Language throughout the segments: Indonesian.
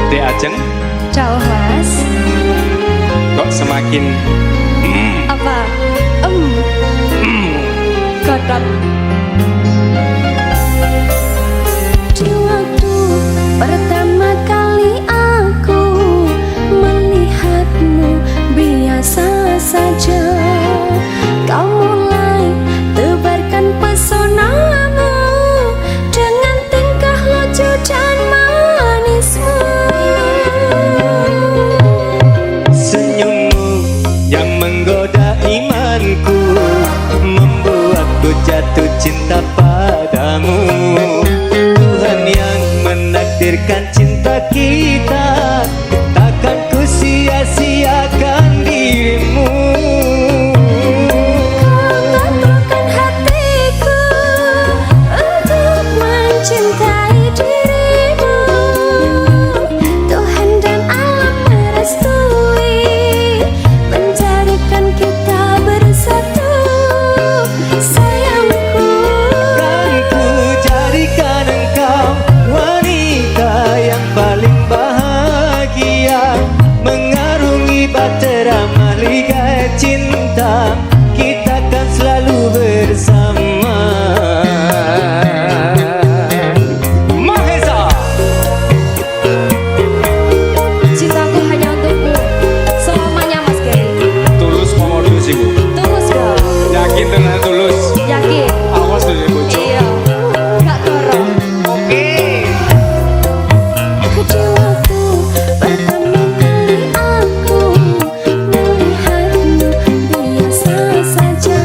Dek Ajeng. Ciao Mas. Kok semakin Apa? Godot. Di waktu pertama kali aku melihatmu biasa saja, kau mulai tebarkan pesonamu dengan tingkah lucu dan manismu. Senyummu yang menggoda imanku, membuatku jatuh cinta padamu. Tuhan yang menakdirkan cinta kita, takkan ku sia-siakan dirimu. Kau taklukan hatiku untuk mencintai dirimu. Tuhan dan alam merestui, menjadikan kita bersatu. Sayangku, Kan ku jadikan engkau wanita yang paling bahagia, mengarungi bahtera mahligai cinta, kita kan selalu bersama. Mahesa. cintaku hanya untukmu selamanya, Mas Gary. Tulus ngomong dulu sih, Bu. Tulus dong. Yakin dengan tulus. Yakin? Awas dari bocor. Iya, gak dorong. Oke. Di waktu pertama kali aku melihatmu biasa saja,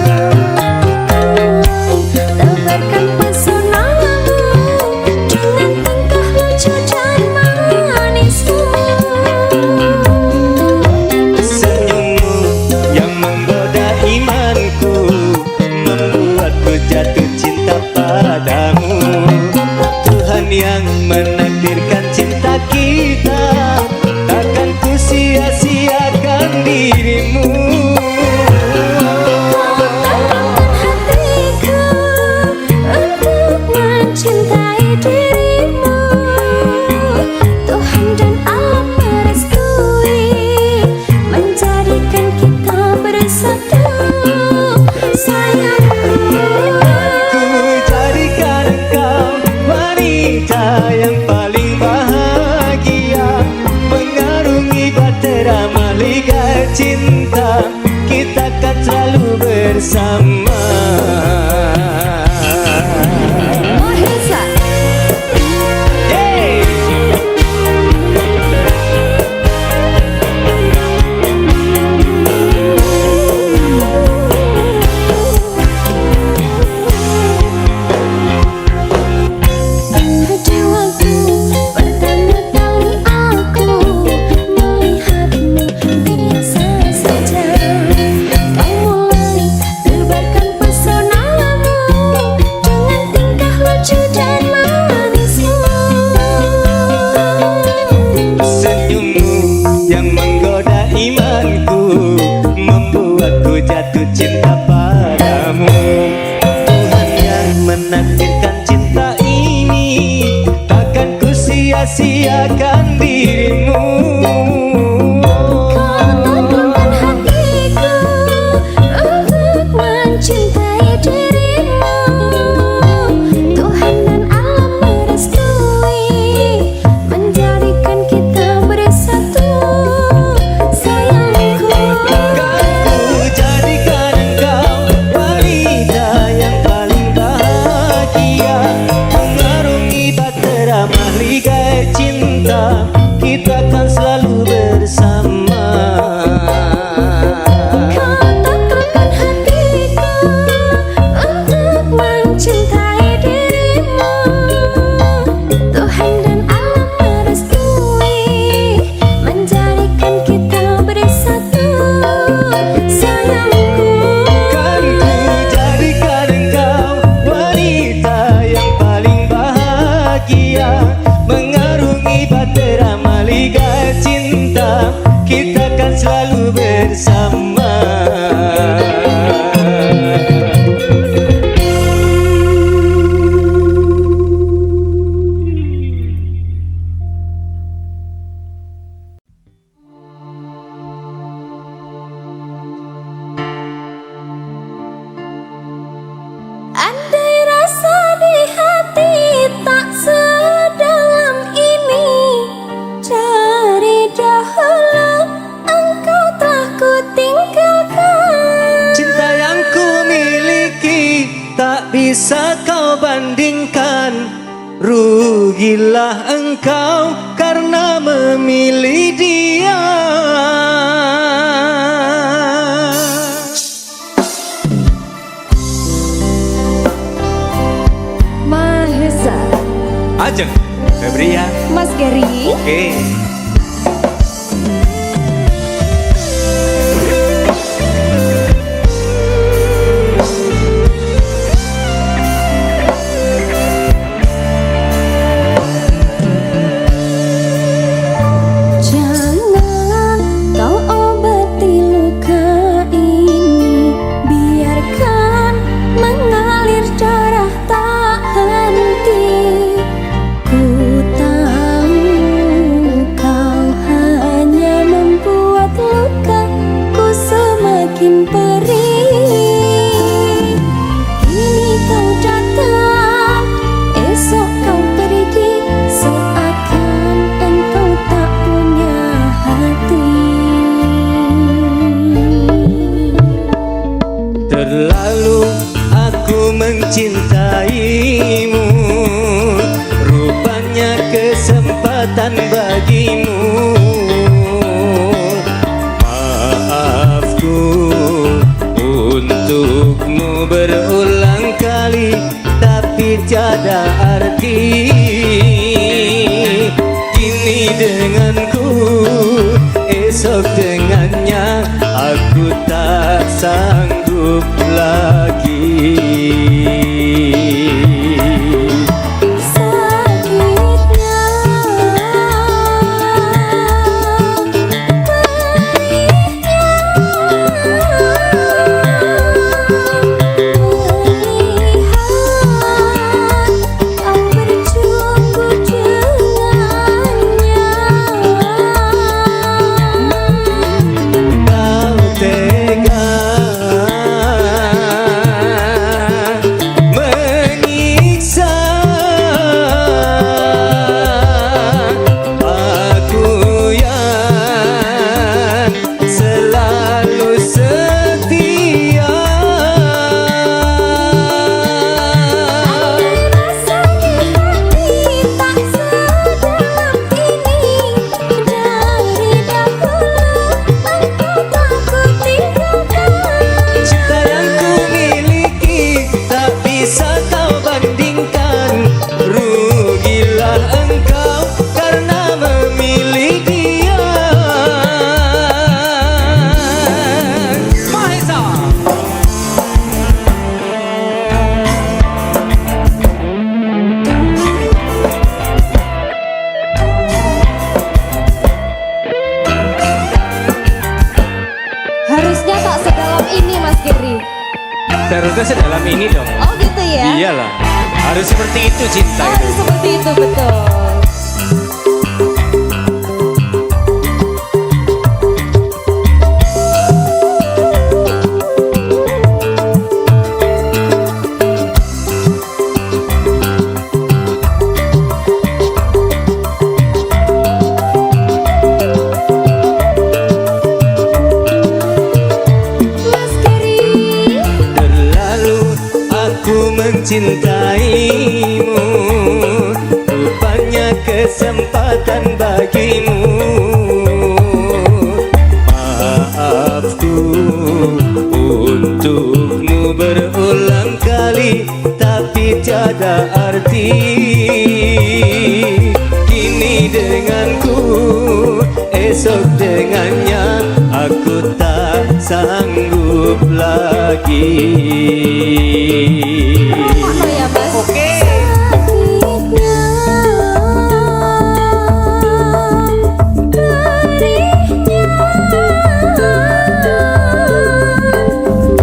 tebarkan pesonamu dengan tingkah lucu dan manismu. Senyummu yang menggoda imanku, membuatku jatuh cinta padamu. Tuhan yang menakdirkan cinta kita, takkan ku sia-siakan dirimu. Hatiku untuk mencintai dirimu. Tuhan dan alam merestui, menjadikan kita bersatu. Sayangku, Ku jadikan engkau wanita yang paling bahagia, mengarungi bahtera mahligai cinta, kita kan selalu bersama. Mahesa. Yeay. Di waktu pertama kali aku melihatmu biasa saja, kau mulai tebarkan pesonamu dengan tingkah lucu dan manismu. Senyummu yang menggoda imanku, membuatku jatuh cinta padamu. Tuhan yang menakdirkan cinta ini, takkan ku sia-siakan dirimu. Kau taklukan hatiku untuk mencintai dirimu. Tuhan dan alam merestui, menjadikan kita bersatu. Sayangku, Kan ku jadikan engkau wanita yang paling bahagia, mengarungi bahtera mahligai cinta, kita kan selalu bersama. kau taklukan hatiku untuk mencintai dirimu. Tuhan dan alam merestui, menjadikan kita bersatu. Sayangku, Kan ku jadikan engkau wanita yang paling bahagia, mengarungi bahtera mahligai cinta, kita kan selalu bersama. bandingkan, rugilah engkau karena memilih dia. Mahesa, Ajeng, Febria. Mas Gary. Oke. Jangan kau obati luka ini, biarkan mengalir darah tak henti. Ku tahu kau hanya membuat lukaku semakin perih. Kini kau datang, esok kau pergi, seakan engkau tak punya hati. Terlalu aku mencintaimu, rupanya kesempatan bagimu. Maafku untukmu berulang kali, tapi tiada arti. Kini denganku, esok dengannya, aku tak sanggup lagi. Sakitnya, melihat kau berjumpa dengannya. Kau tega menyiksa aku yang selalu setia. Rasa di hati tak sedalam ini, dari dahulu engkau tak kutinggalkan. Cinta yang ku miliki tak bisa kau bandingkan, rugilah engkau karena memilih dia. Mahesa. Harusnya tak sedalam ini, Mas Gary. Seharusnya sedalam ini dong. Oh gitu ya? Iyalah, harus seperti itu cinta itu. Harus seperti itu, betul. Mas Gary, Terlalu aku mencintaimu, rupanya kesempatan bagimu. Maafku untukmu berulang kali, tapi tiada arti. Kini denganku, esok dengannya, aku tak sanggup lagi. apa ya, Mas? Oke. Sakitnya, perihnya,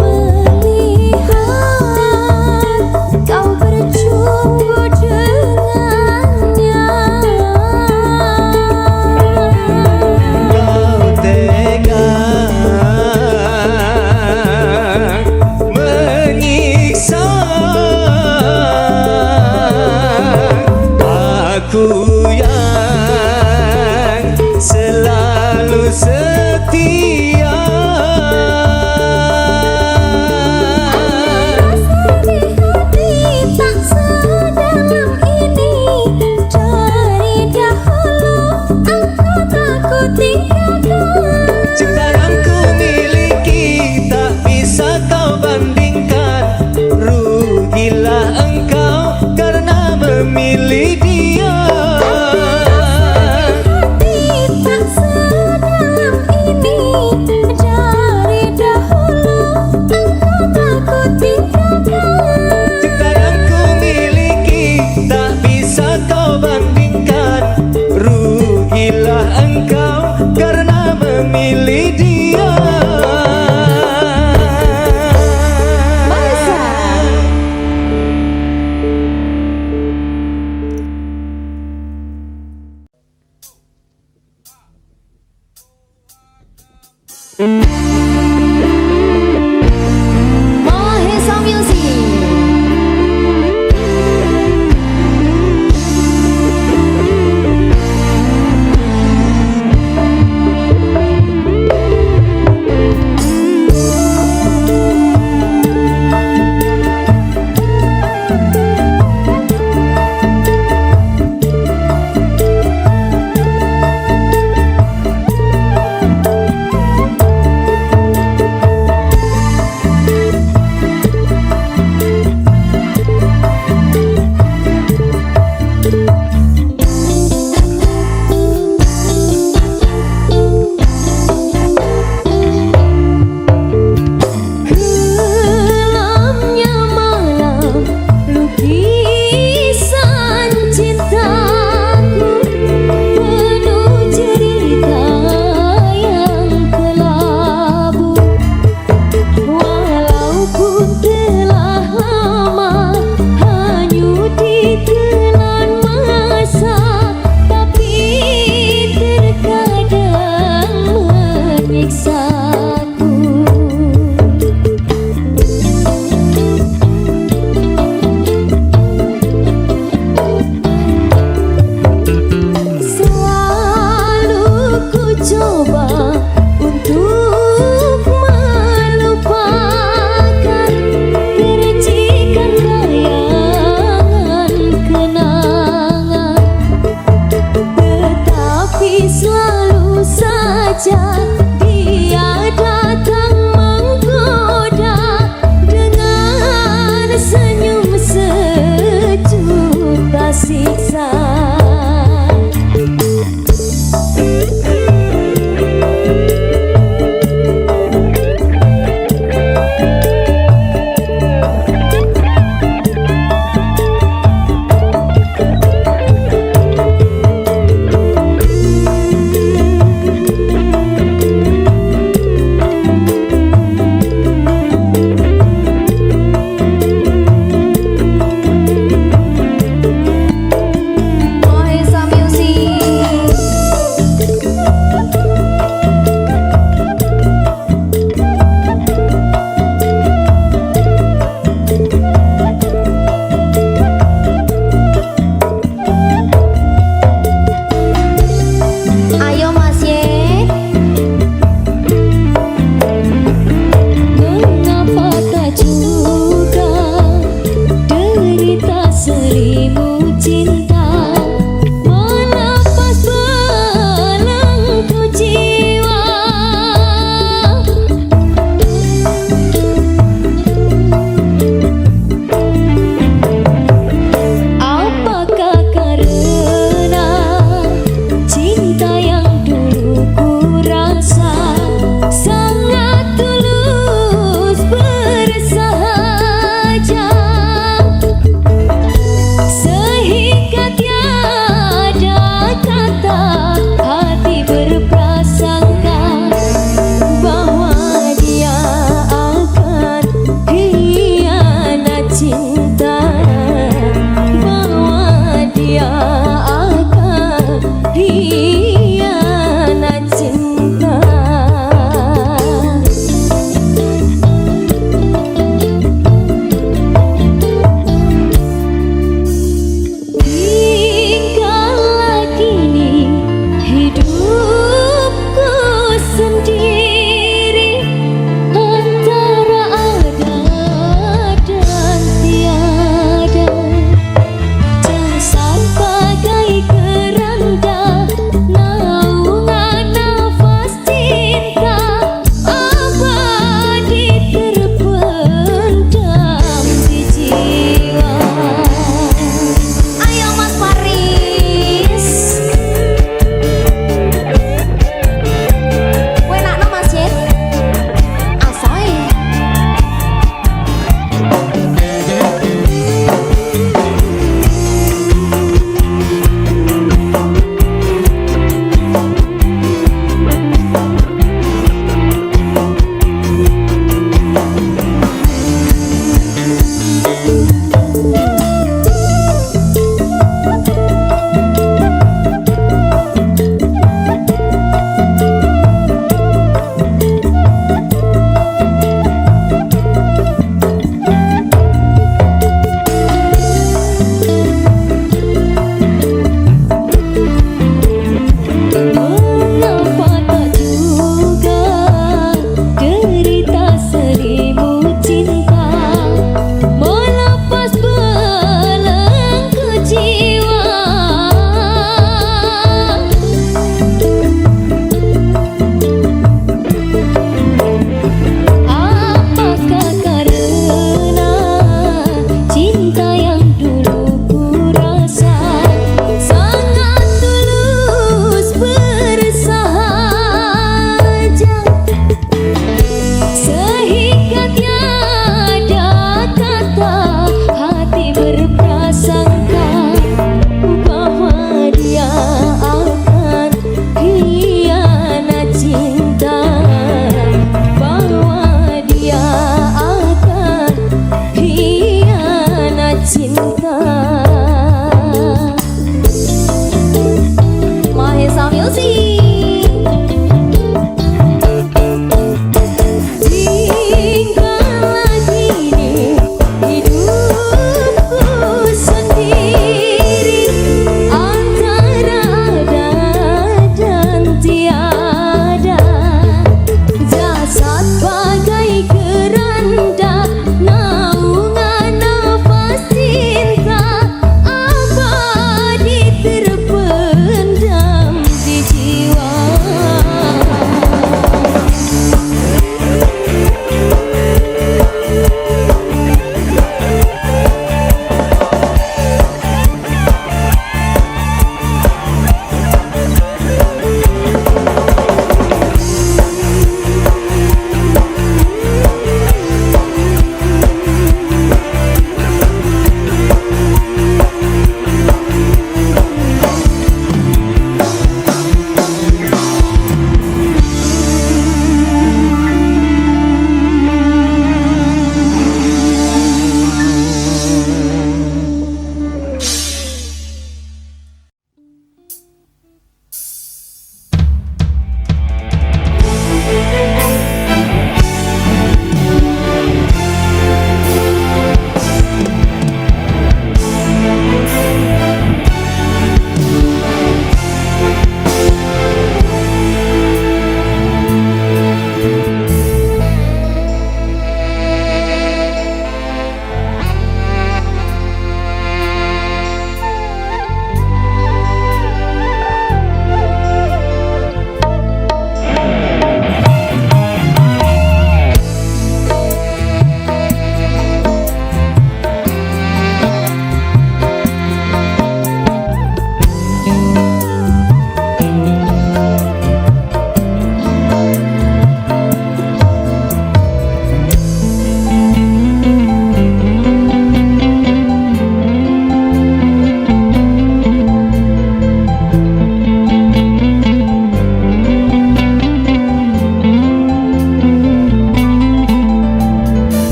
melihat kau berjumpa dengannya. Kau tega menyiksa aku yang selalu setia. Rasa di hati tak kau bandingkan, rugilah engkau karena memilih dia. Masa? Mahesa Music. Gelapnya malam, lukisan cintaku penuh cerita yang kelabu. Walaupun telah lama hanyut ditelan masa, tapi terkadang menyiksaku. Selalu ku coba untuk melupakan percikan bayangan kenangan, tetapi selalu saja dia datang menggoda dengan senyum sejuk tak siksa.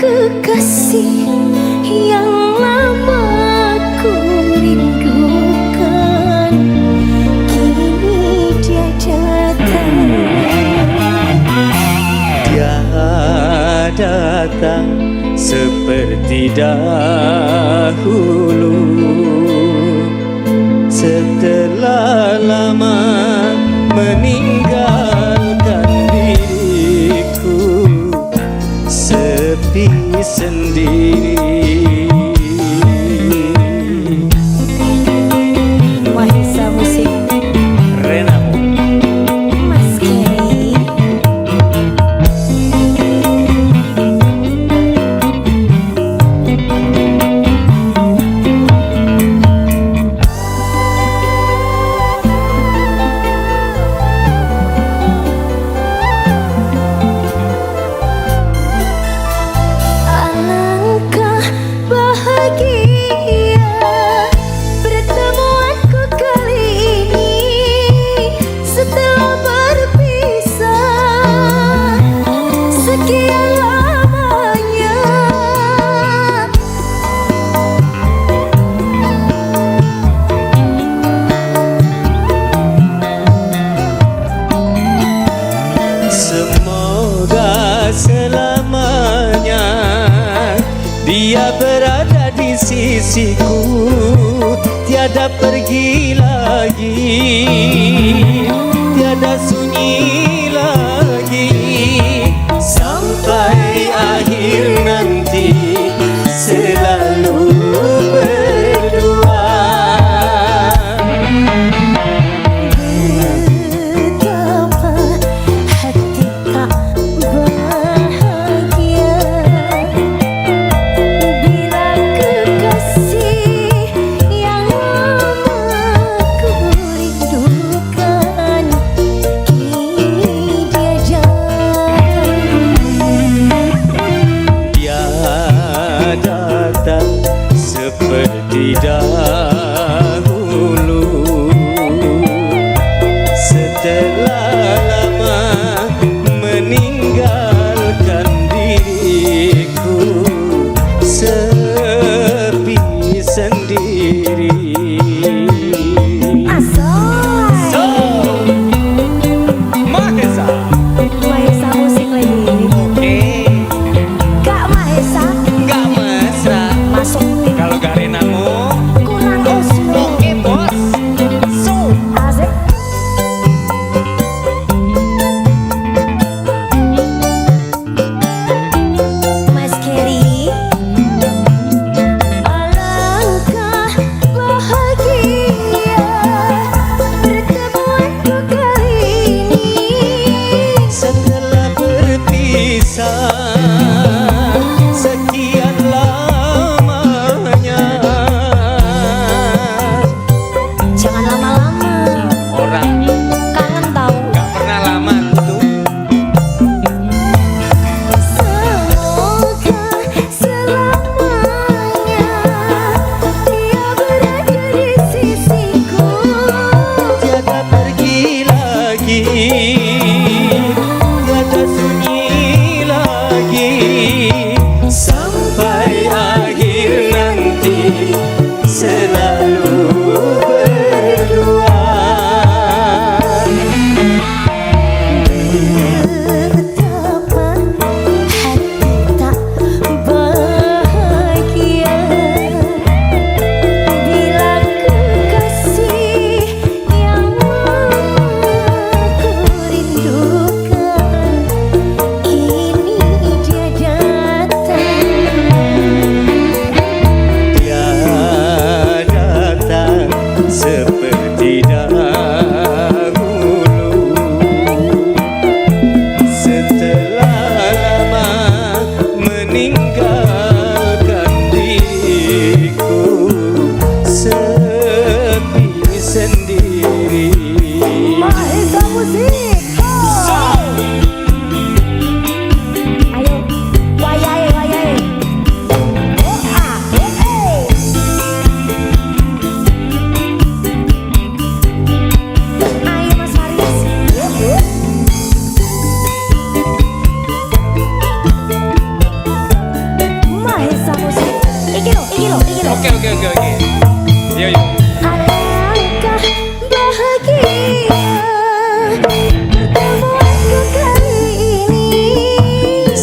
kekasih yang lama ku rindukan, kini dia datang. Dia datang seperti dahulu, setelah lama meninggalkan diriku sepi sendiri. Mahesa Musik, Renamu Mas Keri. Alangkah bahagia pertemuanku kali ini setelah berpisah sekian lamanya. Semoga selamanya dia berada di sisiku, tiada pergi lagi, tiada sunyi lagi, sampai akhir nanti selalu berdua. Betapa hati tak bahagia bila kekasih yang lama ku rindukan, kini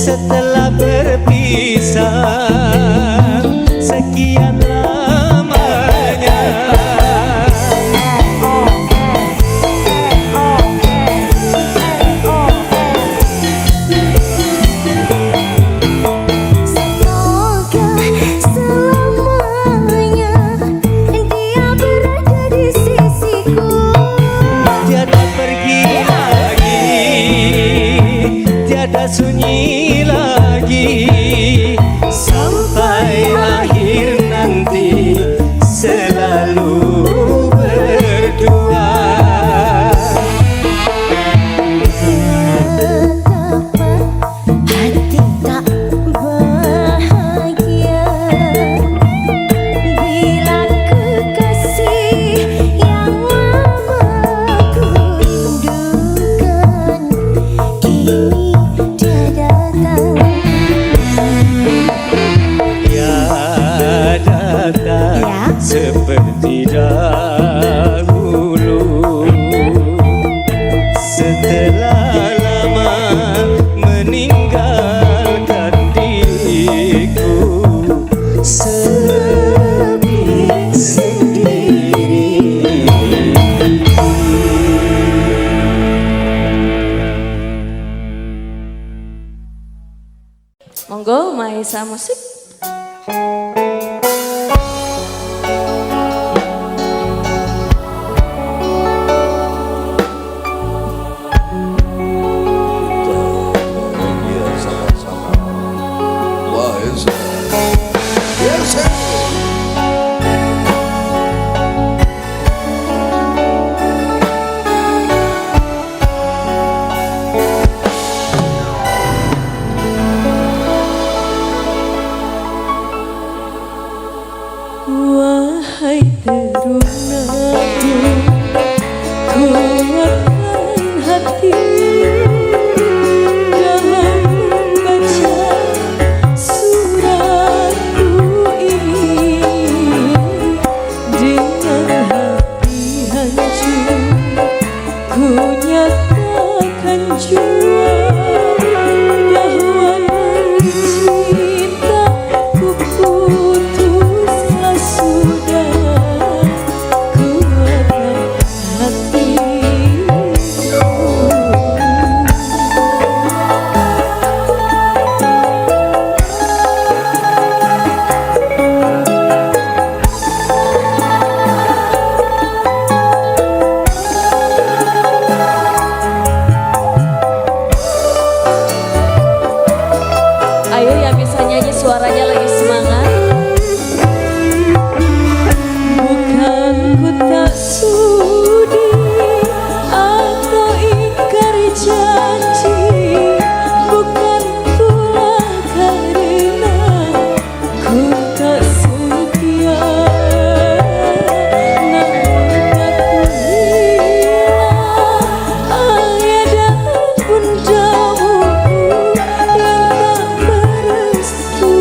setelah berpisah sekian lamanya. Semoga selamanya dia berada di sisiku. Tiada pergi lagi, tiada sunyi lagi, sampai akhir nanti selalu berdua. Betapa hati tak bahagia bila kekasih yang lama ku rindukan kini dia datang. Ya datang Ya. seperti dahulu, setelah lama meninggalkan diriku sepi sendiri. Monggo Maesa Musik. Iya sama-sama. Wah, yes. Yes. Wahai terunaku, kuatkan hati dalam membaca suratku ini. Dengan hati hancur, ku nyatakan jua bahwa cintaku putuslah sudah. Kuatkan hatimu. Ayo yang bisa nyanyi suaranya lagi semangat. Bukan ku tak sudi atau ingkar janji, bukan pula karena ku tak setia, namun aku hilang ayah dan bundamu yang tak merestui.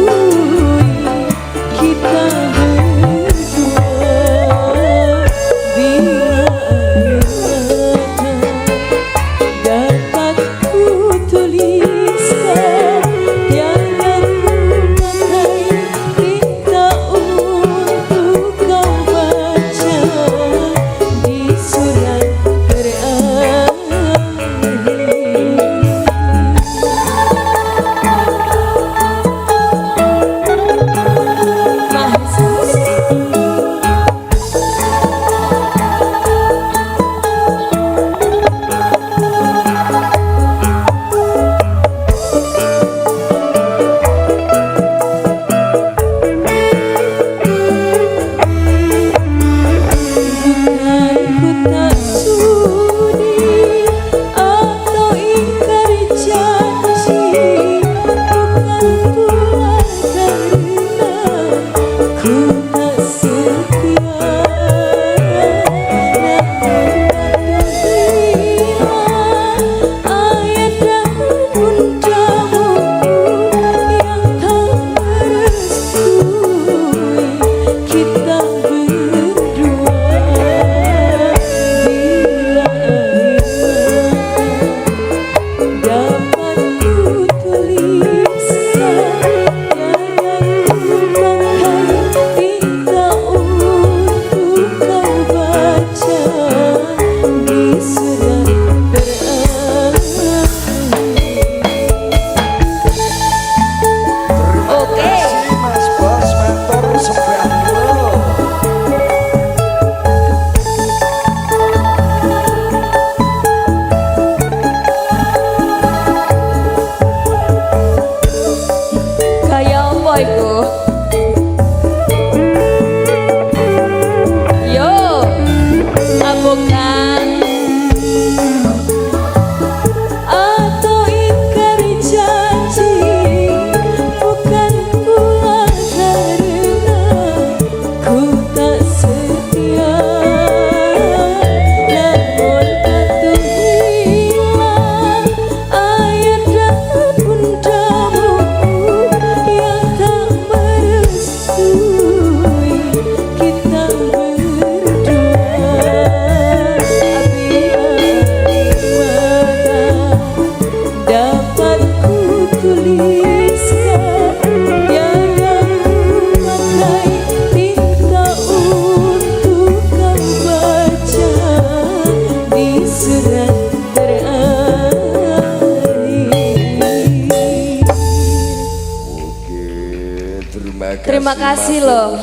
Terima kasih loh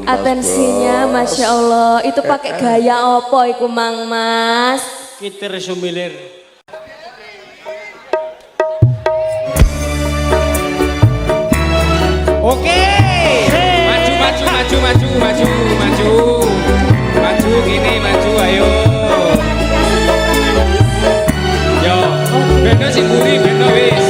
atensinya, Masya Allah. Itu pakai gaya opo iku Mang Mas? Kita resumilir. Oke. Maju gini, maju ayo. Yo, beno sing buri, beno wis.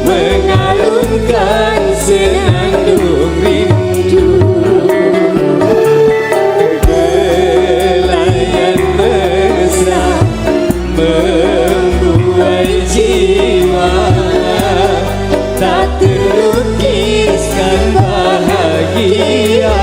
Mengalunkan senandung rindu, belayan mesra membuai jiwa, tak terlukiskan bahagia.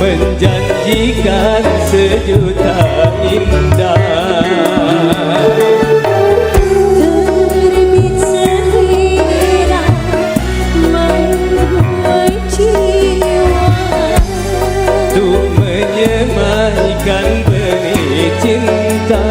Menjanjikan sejuta indah, terbit selera membuai jiwa, untuk menyemaikan benih cinta.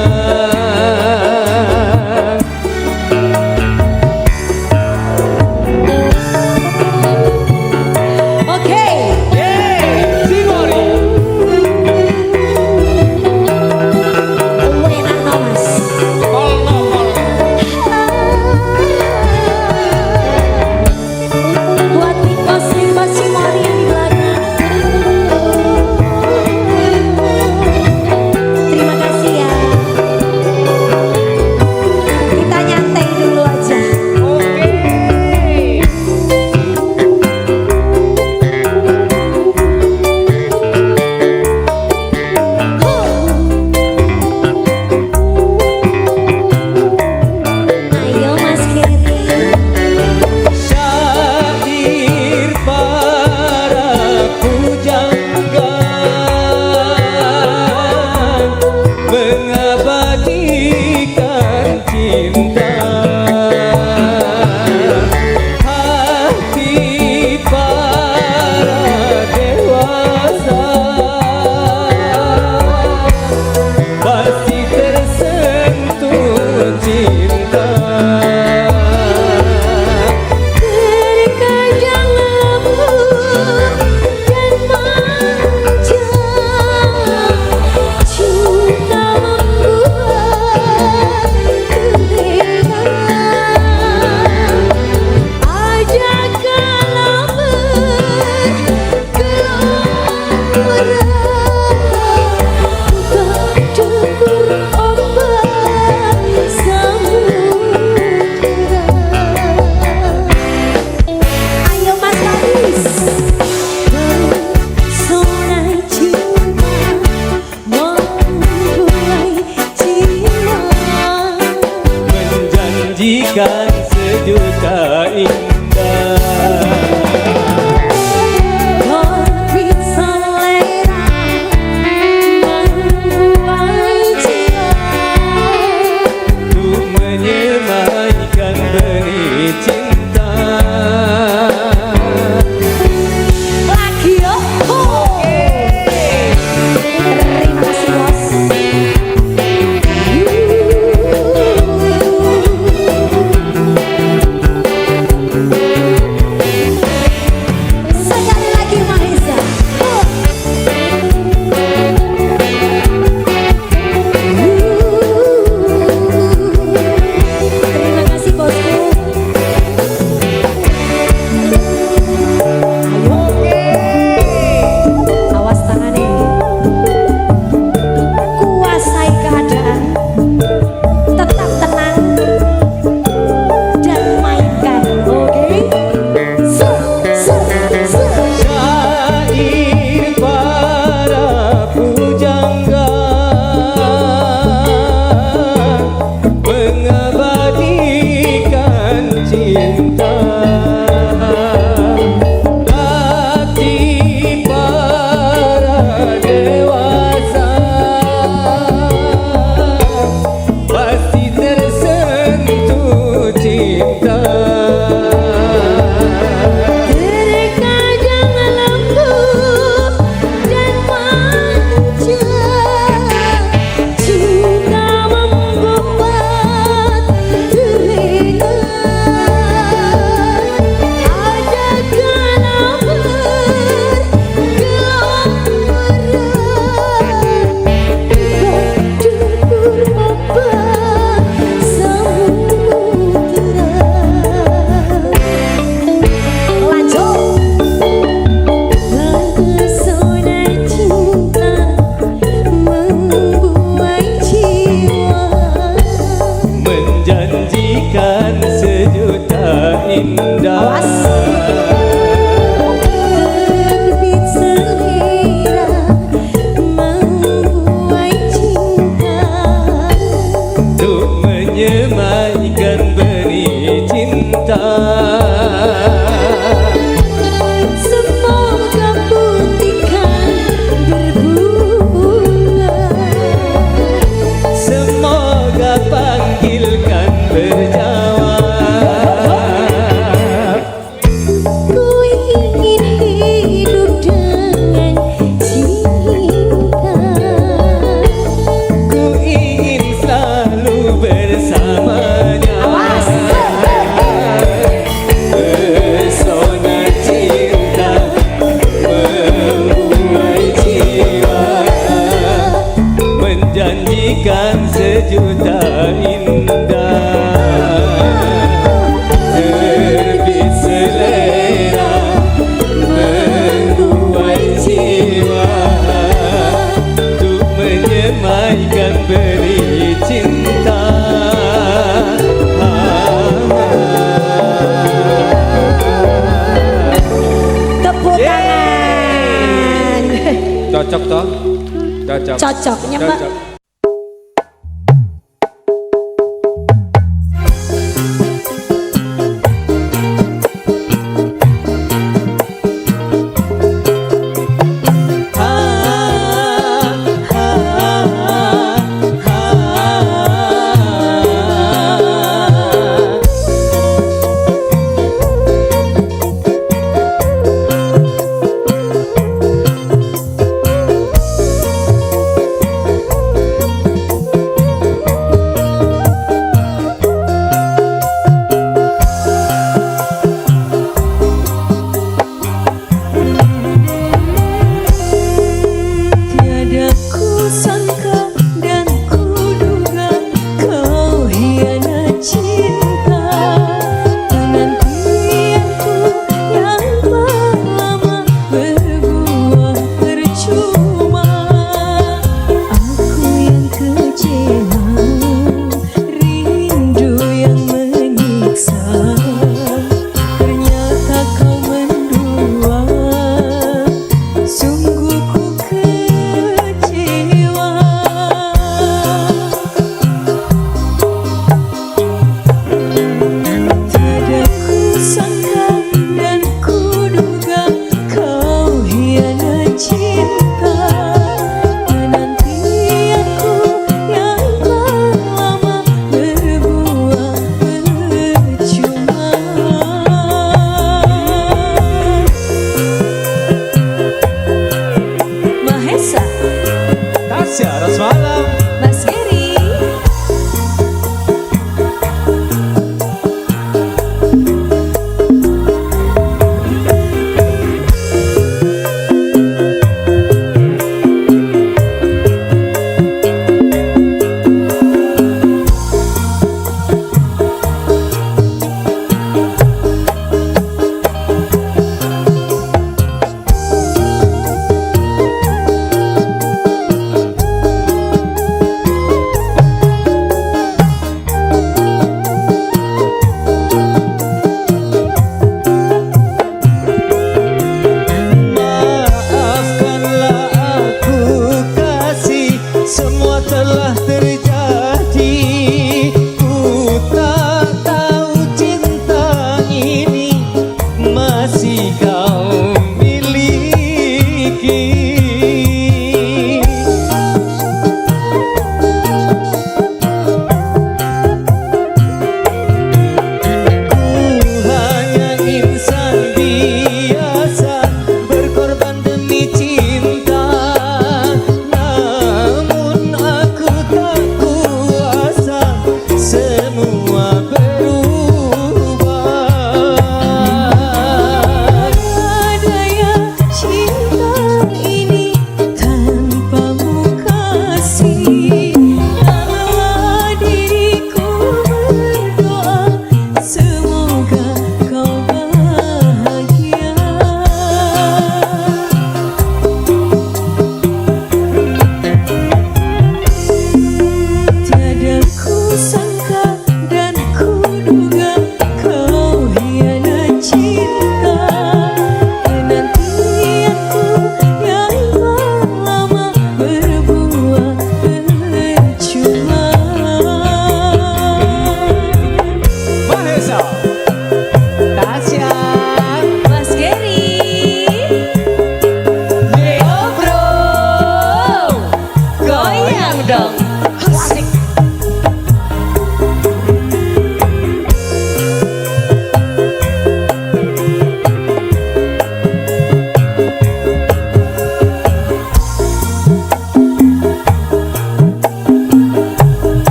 cinta. Hati para dewasa pasti tersentuh cinta. Terkadang lembut dan manja, cinta membuat terlena. Ajakkanlah bergelora, terdebur ombak samudera. Ayo Mas Faris, pesona cinta membuai jiwa. Menjanjikan sejuta indah. Orbit selera membuai jiwa. Untuk menyemaikan benih cinta. Lagi yo. Terima kasih bos. Sekali lagi Mahesa. Terima kasih bosku. Awas tangannya. Kuasai keadaan. Tetap tenang dan mainkan. Oke. Syair para pujangga mengabadikan cinta. Hati para dewasa pasti tersentuh cinta. Terkadang lembut dan manja, cinta membuat terlena. Ajakkanlah bergelora, terdebur ombak samudera. Lanjut. Pesona cinta membuai jiwa. Menjanjikan sejuta indah. Terbit selera membuai cinta. Untuk menyemaikan benih cinta. Semoga putihkan berbunga. Semoga panggilkan berjawab. Ku ingin hidup dengan cinta. Ku ingin selalu bersamanya. Awas. Pesona cinta membuai jiwa. Menjanjikan sejuta indah. Terbit selera membuai jiwa. Untuk menyemaikan benih cinta. Tepuk tangan. Cocok toh? Cocok. Cocoknya Mbak. Cocok.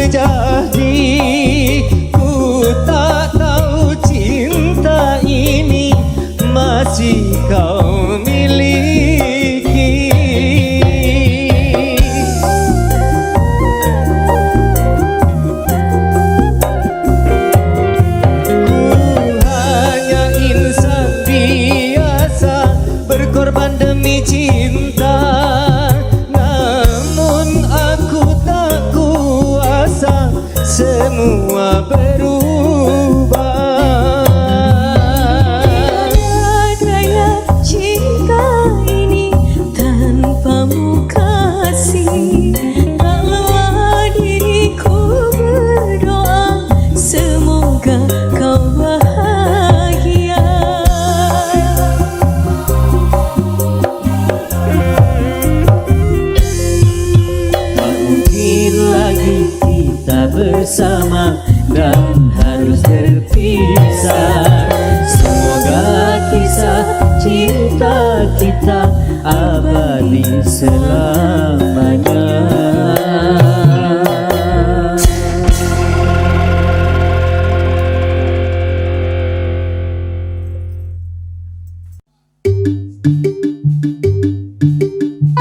jadi, ku tak tahu cinta ini masih kau miliki. Ku hanya insan biasa, berkorban demi cinta. Namun aku tak kuasa, semua berubah. Daya cinta ini tanpamu kasih, Allah diriku berdoa semoga kau bahagia. Tak mungkin lagi kita bersama dan harus terpisah. Semoga kisah cinta kita abadi selamanya.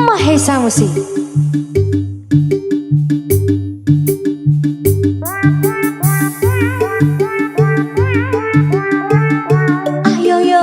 Mahesa Musik. Ayo yo.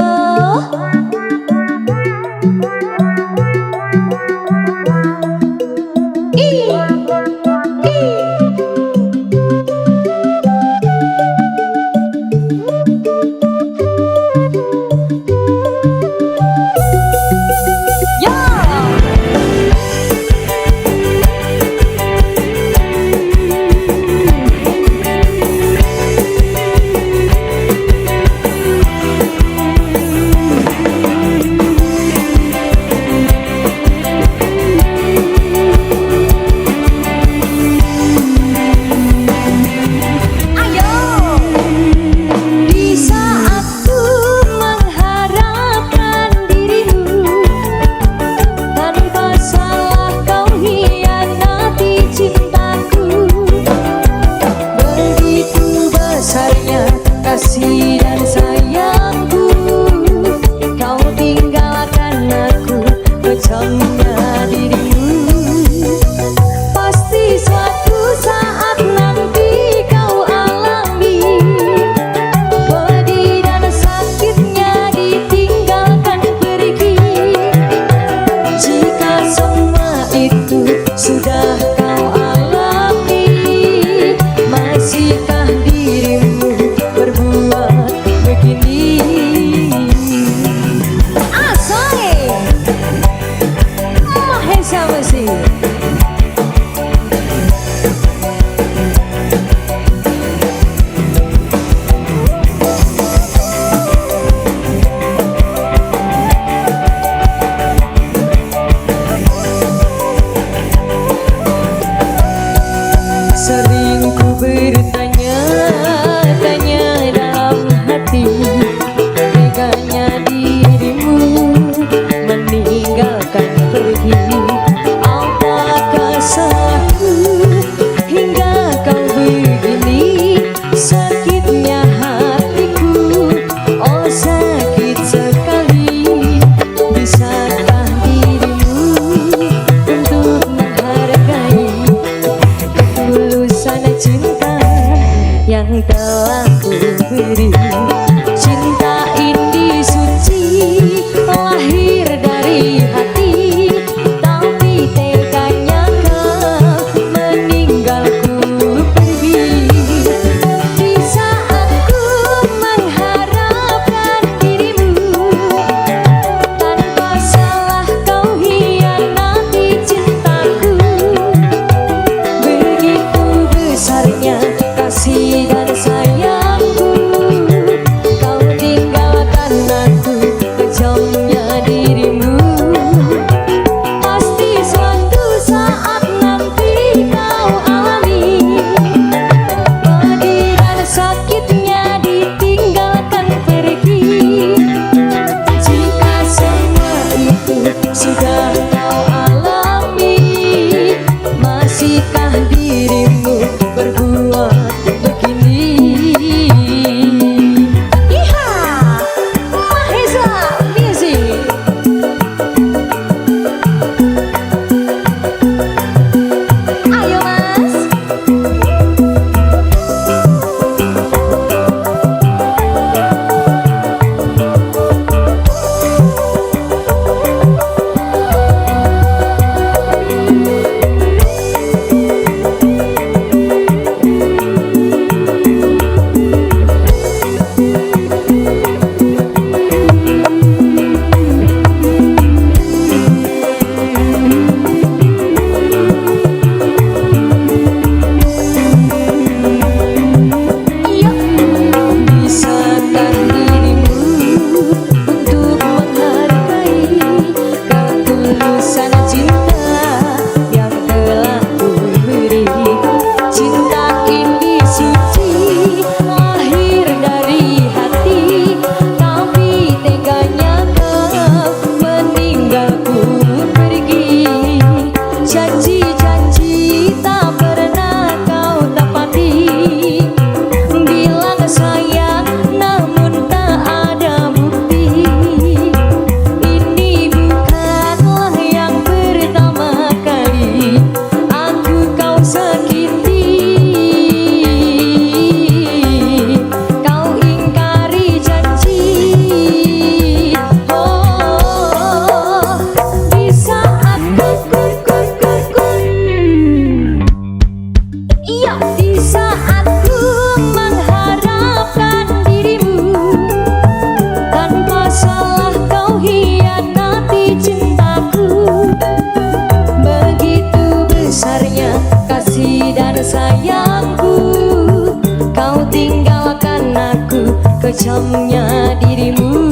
kejamnya dirimu.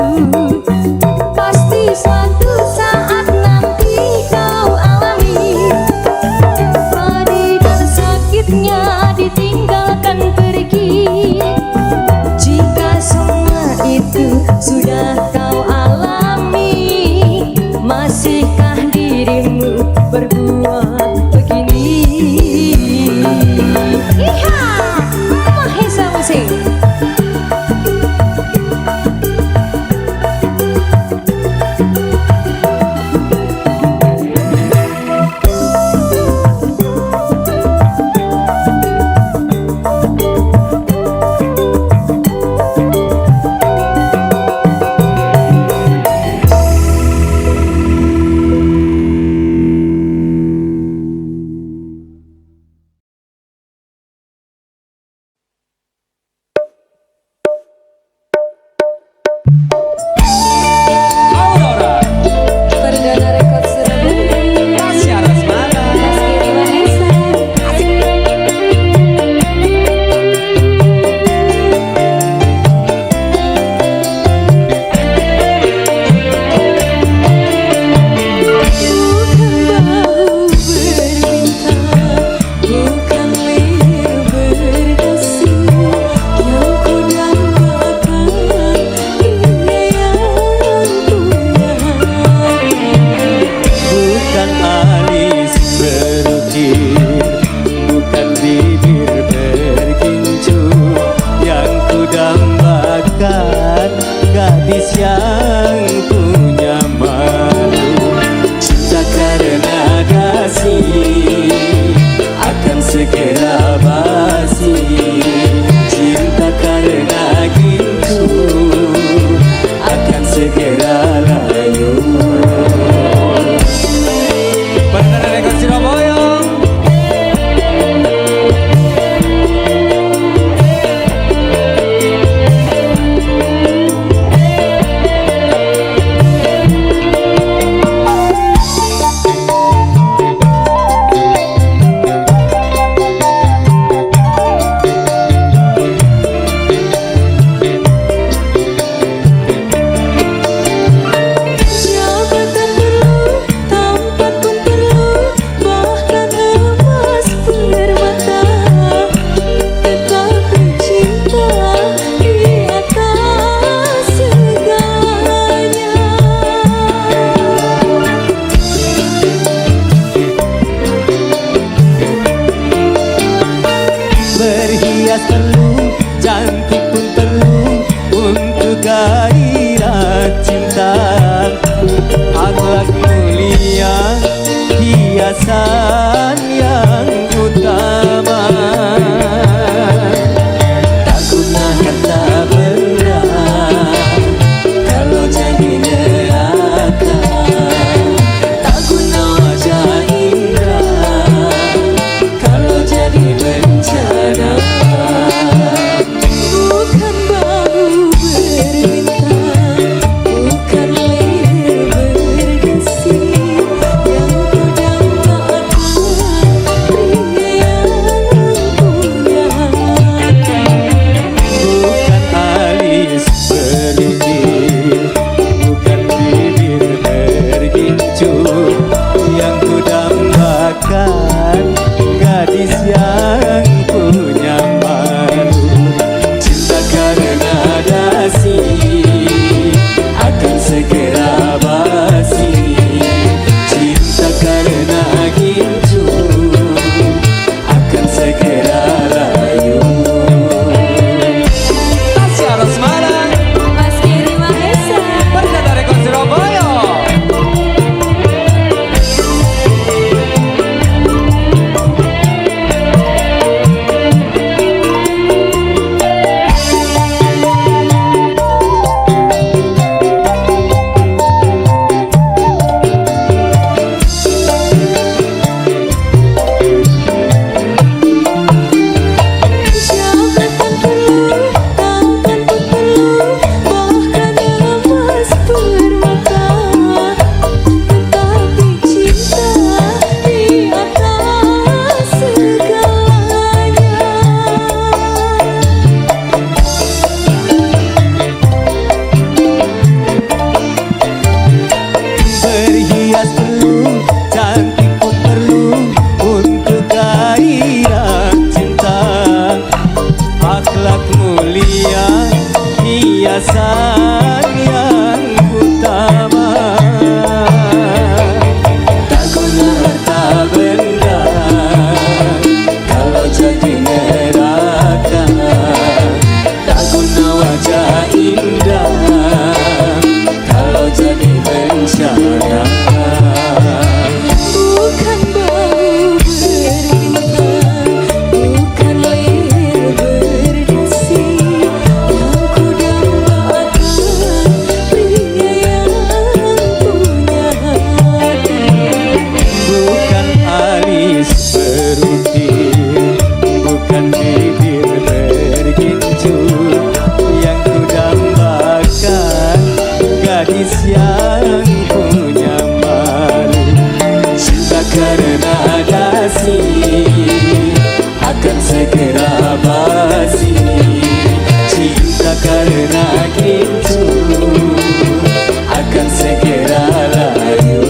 Pasti suatu saat nanti kau alami pedih dan sakitnya ditinggalkan pergi. Jika semua itu sudah kau alami, masihkah dirimu berbuat begini? Iha, Mahesa Musik. Aurora Perdana Rekod Surabaya. Secara semangat Mas Kiri Mahesa. Bukan bahu berbintang, bukan leher berdasi, yang ku dambakan dia yang punya. Bukan alis berukir, bukan bibir bergincu, yang ku dambakan gadis yang punya malu. Cinta karena dasi akan segera basi, cinta karena gincu akan segera layu. Perdana Rekod Surabaya. Jabatan perlu, tempat pun perlu, bahkan emas permata. Tetap cinta di atas segalanya. Berhias perlu, cantik pun perlu untuk gairah cinta. Akhlak mulia, hiasan yang utama. Tak guna harta benda kalau jadi neraka. Tak guna wajah indah kalau jadi bencana. Bukan bahu berbintang, bukan leher berdasi, yang punya malu. Cinta karena kasih akan segera basi. Cinta karena gitu akan segera layu.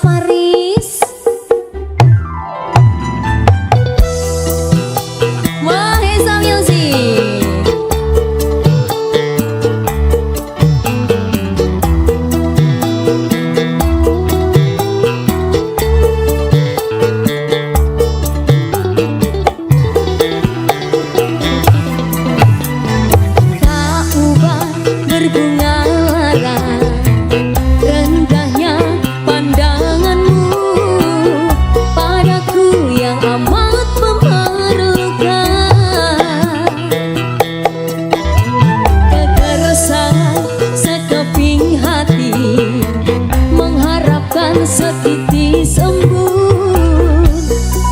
Faris. Mahesa Music. Tak ubah berbunga lara, rendahnya pandanganmu padaku yang amat memerlukan. Kegeresan sekeping hati mengharapkan setitis embun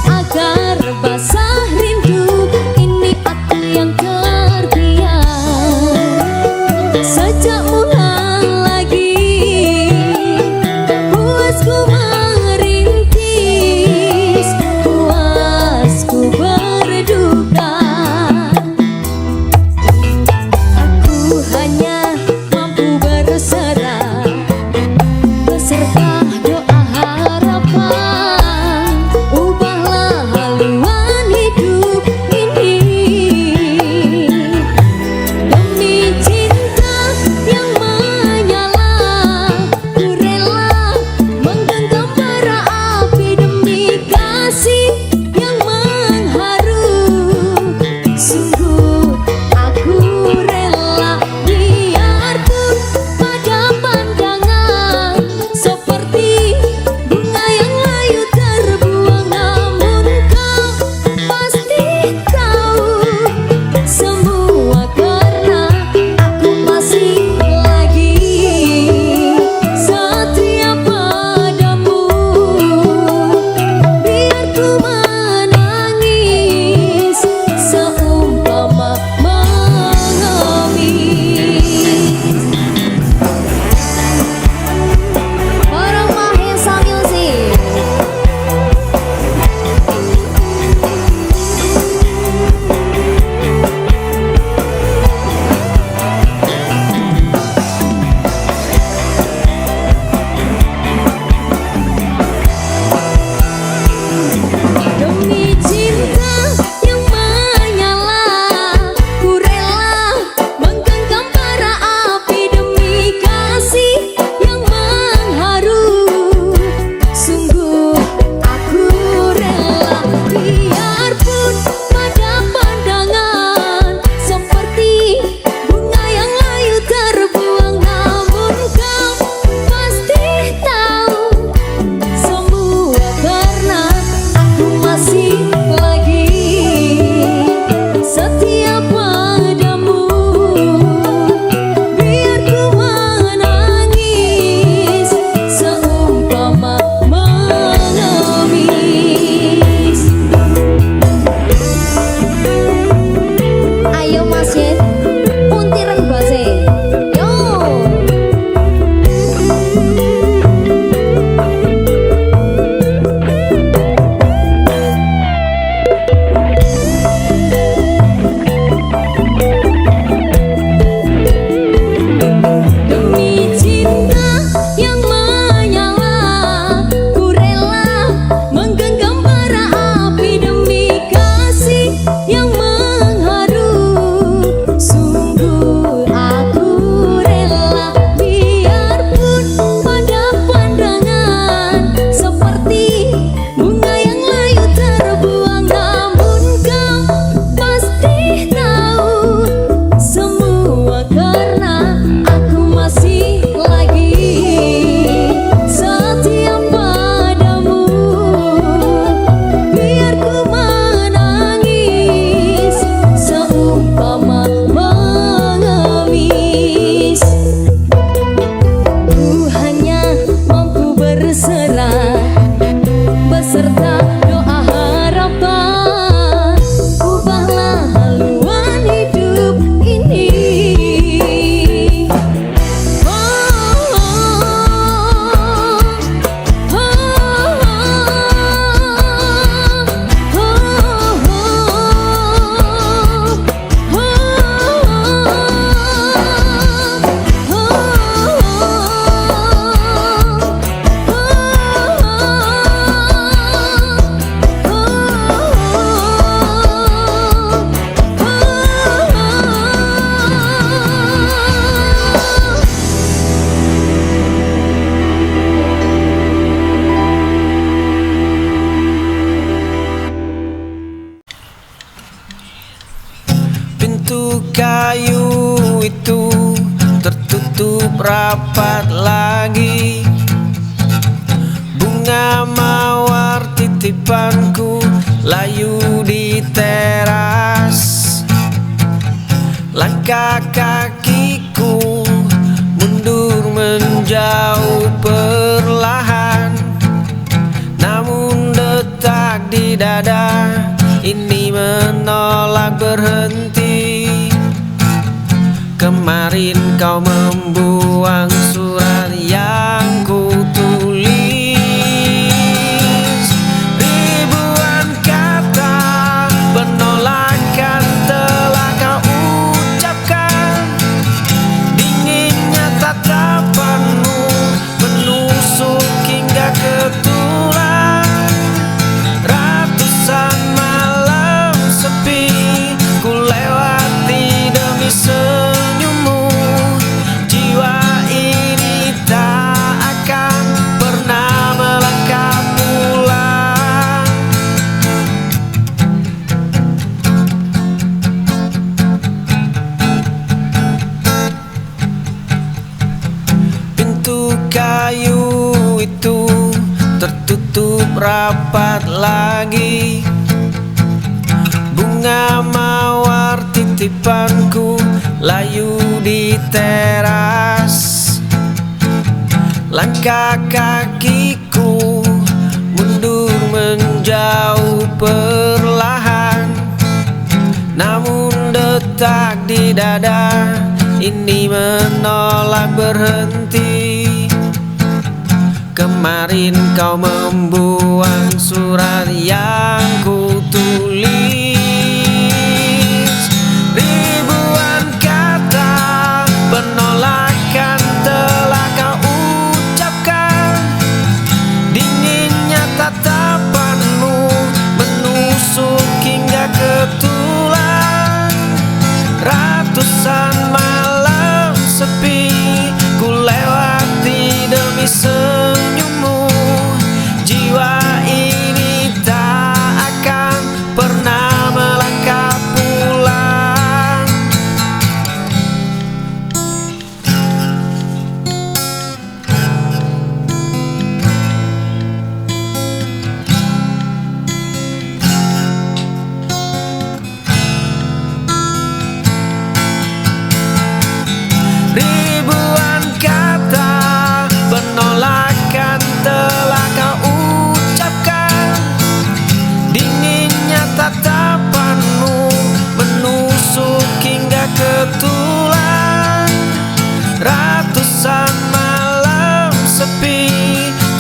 agar basah rindu ini aku yang terbiar. Sejak mula lagi puasku merintis, puasku berduka. Aku hanya mampu berserah beserta doa harapan. Ubahlah haluan hidup ini demi cinta yang menyala. Ku rela menggenggam bara api demi kasih yang mengharu. Sungguh aku rela biarpun pada pandangan seperti bunga yang layu terbuang, namun kau pasti tahu semua karena aku masih lagi setia padamu. Biar ku menangis seumpama mengemis. Orang Mahesa Music. Demi cinta yang menyala, ku rela menggenggam bara api demi kasih yang mengharu. Sungguh aku rela biarpun pada pandangan seperti bunga yang layu terbuang, namun kau pasti tahu semua karena aku masih lagi setia padamu. Biar ku menangis seumpama mengemis. Ayo Mas Yen, puntiran base. Yo. Demi cinta yang menyala, ku rela menggenggam bara api demi kasih yang mengharu. Sungguh aku rela biarpun pada pandangan seperti bunga yang layu terbuang, namun kau pasti tahu semua karena aku masih lagi setia padamu. Biar ku menangis seumpama mengemis. Ku hanya mampu berserah beserta doa harapan. Ubahlah haluan hidup ini. Oh, oh, oh, oh, oh, oh, oh, oh, oh. kayu itu tertutup rapat lagi. Bunga mawar titipanku layu di teras. Langkah kakiku mundur menjauh perlahan, namun detak di dada ini menolak berhenti. Kemarin kau membuang surat yang ku tulis. Ribuan kata penolakan telah kau ucapkan. Dinginnya tatapanmu menusuk hingga ke tulang. Ratusan malam sepi ku lewati demi senyummu. Jiwa ini tak akan pernah melangkah pulang. Pintu kayu itu tertutup rapat lagi. Bunga mawar titipanku layu di teras. Langkah kakiku mundur menjauh perlahan, namun detak di dada ini menolak berhenti. Kemarin kau membuang surat yang ku tulis. Ribuan kata penolakan telah kau ucapkan. Dinginnya tatapanmu menusuk hingga ke tulang. Ratusan malam sepi ku lewati demi senyummu. Jiwa ini tak akan pernah melangkah pulang. Ribuan kata penolakan telah kau ucapkan. Dinginnya tatapanmu menusuk hingga ke tulang. Ratusan malam sepi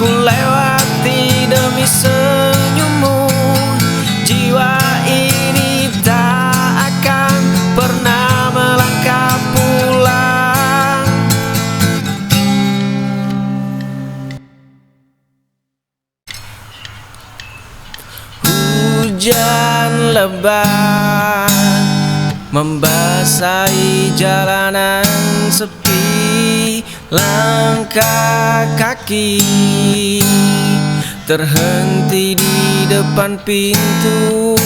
ku lewati demi senyummu. Jiwa ini tak akan pernah melangkah pulang. Hujan lebat membasahi jalanan sepi. Langkah kaki terhenti di depan pintu.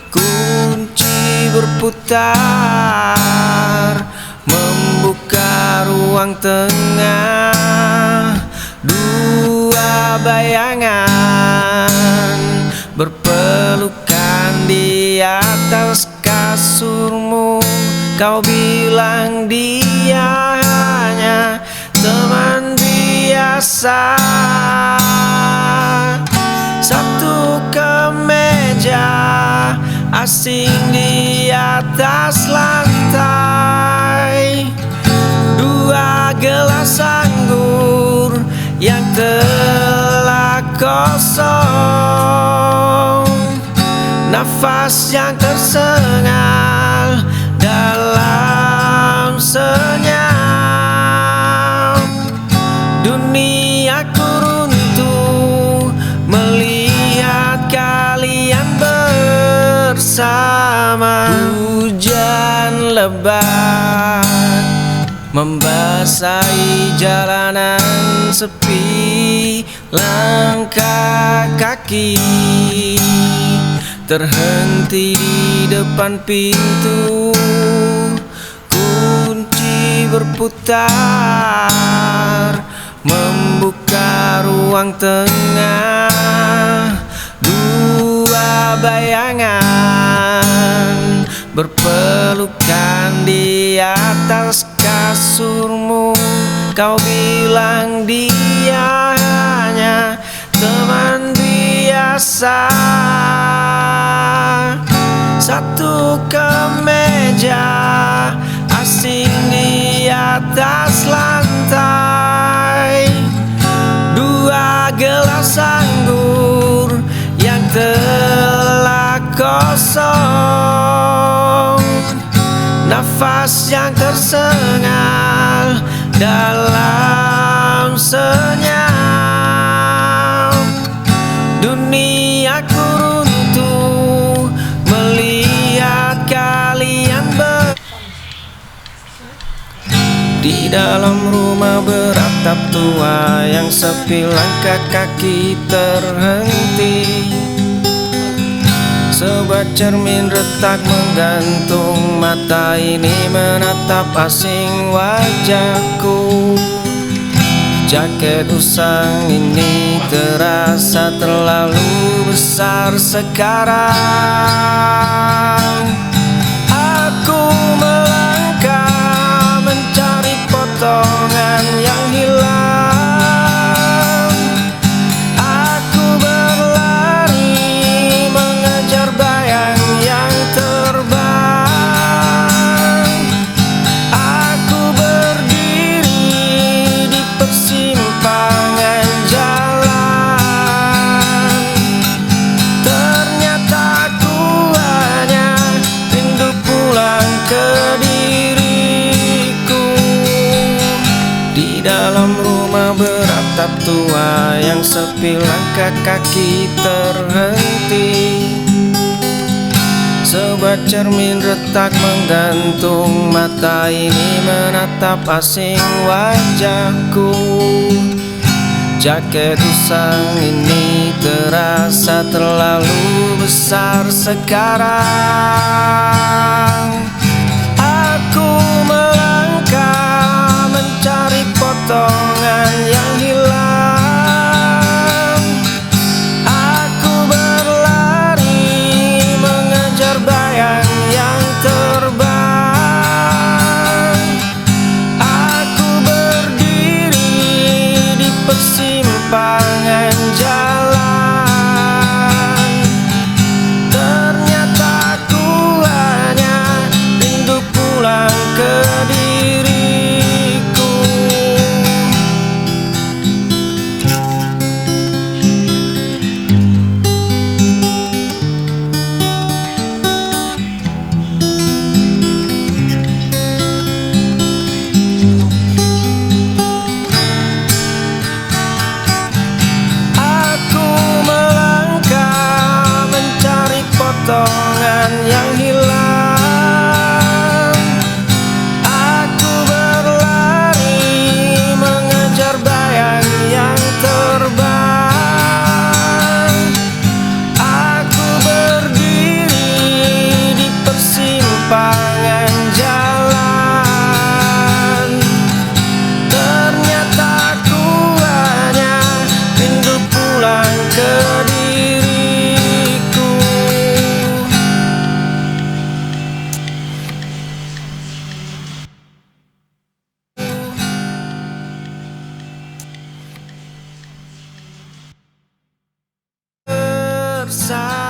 Kunci berputar membuka ruang tengah. Dua bayangan berpelukan di atas kasurmu. Kau bilang dia hanya teman biasa. Satu kemeja asing di atas lantai. Dua gelas anggur yang telah kosong. Nafas yang tersengal dalam senyap. Duniaku runtuh melihat kalian bersama. Hujan lebat membasahi jalanan sepi. Langkah kaki terhenti di depan pintu. Kunci berputar membuka ruang tengah. Dua bayangan berpelukan di atas kasurmu. Kau bilang dia hanya teman biasa. Satu kemeja asing di atas lantai. Dua gelas anggur yang telah kosong. Nafas yang tersengal dalam senyap. Duniaku runtuh melihat kalian di dalam rumah beratap tua yang sepi. Langkah kaki terhenti. Sebuah cermin retak menggantung. Mata ini menatap asing wajahku. Jaket usang ini terasa terlalu besar sekarang. Aku melangkah mencari potongan yang hilang. Aku berlari mengejar bayang yang terbang. Aku berdiri di persimpangan jalan. Ternyata aku hanya rindu pulang ke diriku. Di dalam rumah beratap tua yang sepi. Langkah kaki terhenti. Sebuah cermin retak menggantung. Mata ini menatap asing wajahku. Jaket usang ini terasa terlalu besar sekarang. Aku melangkah mencari potongan yang hilang. Aku berlari mengejar bayang yang terbang. Aku berdiri di persimpangan jalan. Ternyata aku hanya rindu pulang ke diriku. Aku melangkah mencari potongan yang hilang. Aku berlari mengejar bayang yang terbang. Aku berdiri di persimpangan jalan. Ternyata aku hanya rindu pulang ke diriku. Bersama